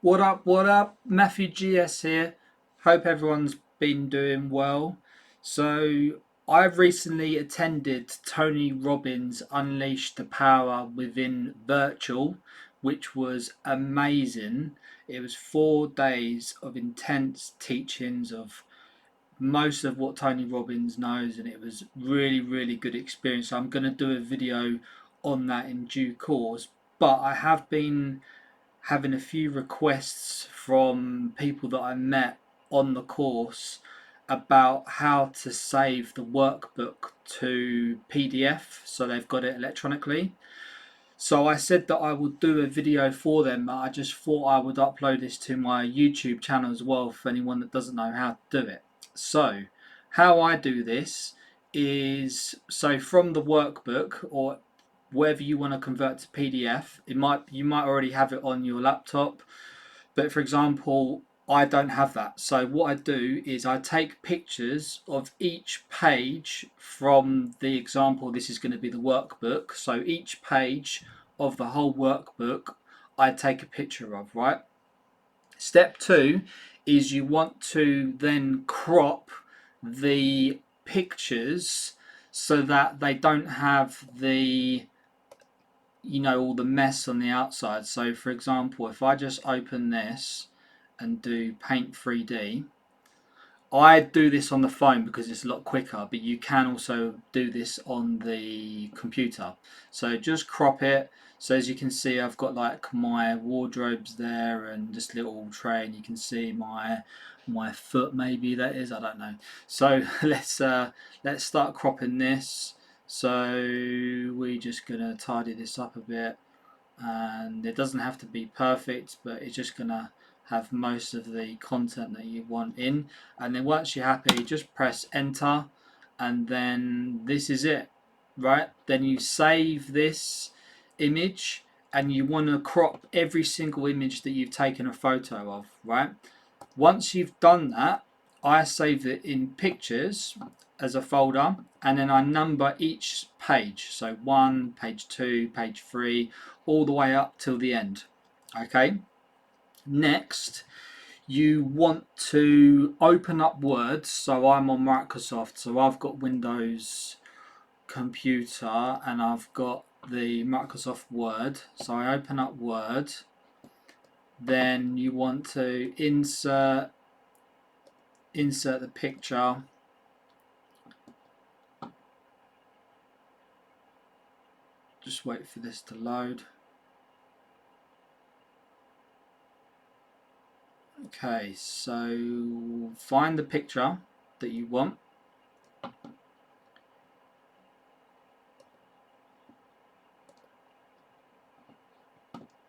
What up? Matthew GS here. Hope everyone's been doing well. So, I've recently attended Tony Robbins' Unleash the Power Within Virtual, which was amazing. It was 4 days of intense teachings of most of what Tony Robbins knows, and it was really good experience. So I'm going to do a video on that in due course, but I have been having a few requests from people that I met on the course about how to save the workbook to PDF so they've got it electronically. So I said that I would do a video for them. I just thought I would upload this to my YouTube channel as well for anyone that doesn't know how to do it. So how I do this is, so from the workbook or wherever you want to convert to PDF, you might already have it on your laptop, but for example, I don't have that. So what I do is I take pictures of each page from the example. This is going to be the workbook. So each page of the whole workbook, I take a picture of, right? Step two is you want to then crop the pictures so that they don't have the all the mess on the outside. So for example, if I just open this and do Paint 3D, I do this on the phone because it's a lot quicker, but you can also do this on the computer. So just crop it. So as you can see, I've got like my wardrobes there and just little tray, and you can see my foot, maybe that is, I don't know. So let's start cropping this. So we're just gonna tidy this up a bit, and it doesn't have to be perfect, but it's just gonna have most of the content that you want in. And then once you're happy, just press enter, and then this is it, right? Then you save this image, and you want to crop every single image that you've taken a photo of, right? Once you've done that, I save it in pictures as a folder, and then I number each page. So 1, page 2, page 3, all the way up till the end. Okay. Next, you want to open up Word. So I'm on Microsoft, so I've got Windows computer and I've got the Microsoft Word. So I open up Word. Then you want to insert the picture. Just wait for this to load. Okay, so find the picture that you want.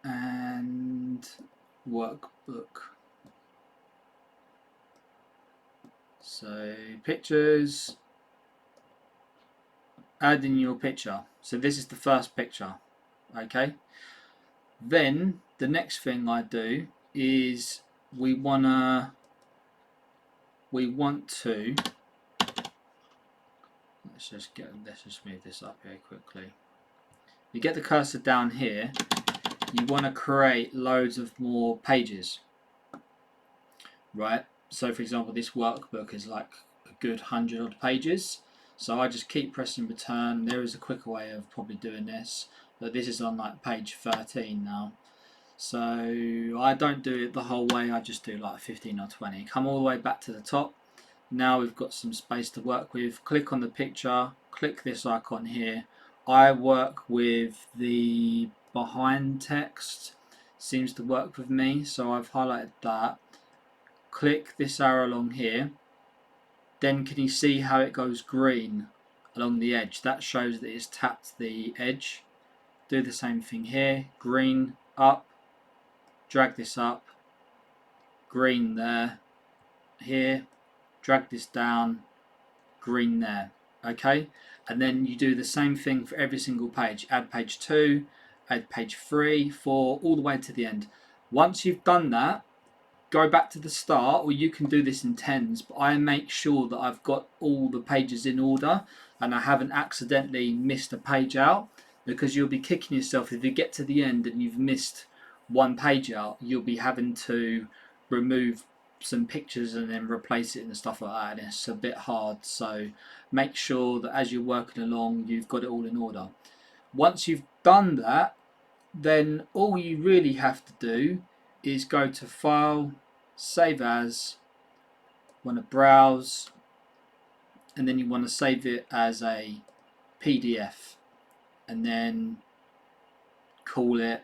And workbook. So pictures, add in your picture. So this is the first picture, okay? Then the next thing I do is we want to let's just move this up here quickly. You get the cursor down here, you want to create loads of more pages, right? So for example, this workbook is like a good 100 odd pages. So I just keep pressing return. There is a quicker way of probably doing this, but this is on like page 13 now. So I don't do it the whole way, I just do like 15 or 20. Come all the way back to the top. Now we've got some space to work with. Click on the picture, click this icon here. I work with the behind text, seems to work with me, so I've highlighted that. Click this arrow along here. Then can you see how it goes green along the edge? That shows that it's tapped the edge. Do the same thing here, green up, drag this up, green there, here, drag this down, green there, okay? And then you do the same thing for every single page. Add page 2, add page 3, 4, all the way to the end. Once you've done that, go back to the start, or you can do this in tens, but I make sure that I've got all the pages in order and I haven't accidentally missed a page out, because you'll be kicking yourself if you get to the end and you've missed one page out, you'll be having to remove some pictures and then replace it and stuff like that, and it's a bit hard. So make sure that as you're working along, you've got it all in order. Once you've done that, then all you really have to do is go to File, Save As, want to browse, and then you want to save it as a PDF, and then call it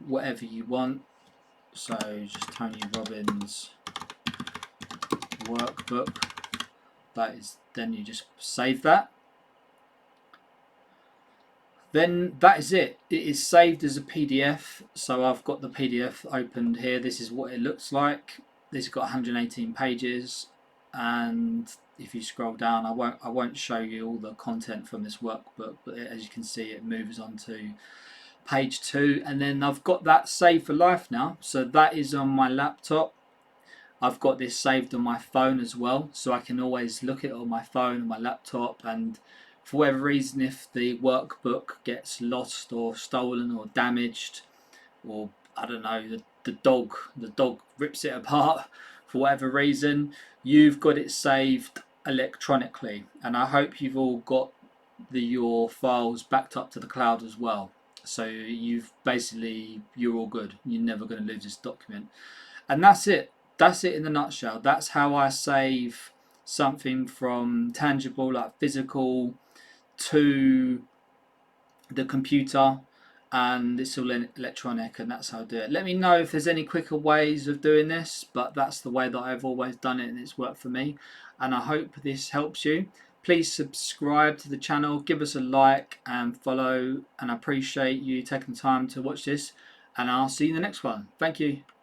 whatever you want. So just Tony Robbins workbook. That is, then you just save that. Then that is it. It is saved as a PDF. So I've got the PDF opened here. This is what it looks like. This has got 118 pages, and if you scroll down, I won't show you all the content from this workbook, but as you can see, it moves on to page 2, and then I've got that saved for life now. So that is on my laptop. I've got this saved on my phone as well, so I can always look at it on my phone and my laptop, and for whatever reason, if the workbook gets lost or stolen or damaged, or I don't know, the dog rips it apart for whatever reason, you've got it saved electronically. And I hope you've all got your files backed up to the cloud as well. So you're all good. You're never going to lose this document. And that's it. That's it in a nutshell. That's how I save something from tangible, like physical, to the computer, and it's all electronic, and that's how I do it. Let me know if there's any quicker ways of doing this, but that's the way that I've always done it, and it's worked for me, and I hope this helps you. Please subscribe to the channel, give us a like and follow, and I appreciate you taking time to watch this, and I'll see you in the next one. Thank you.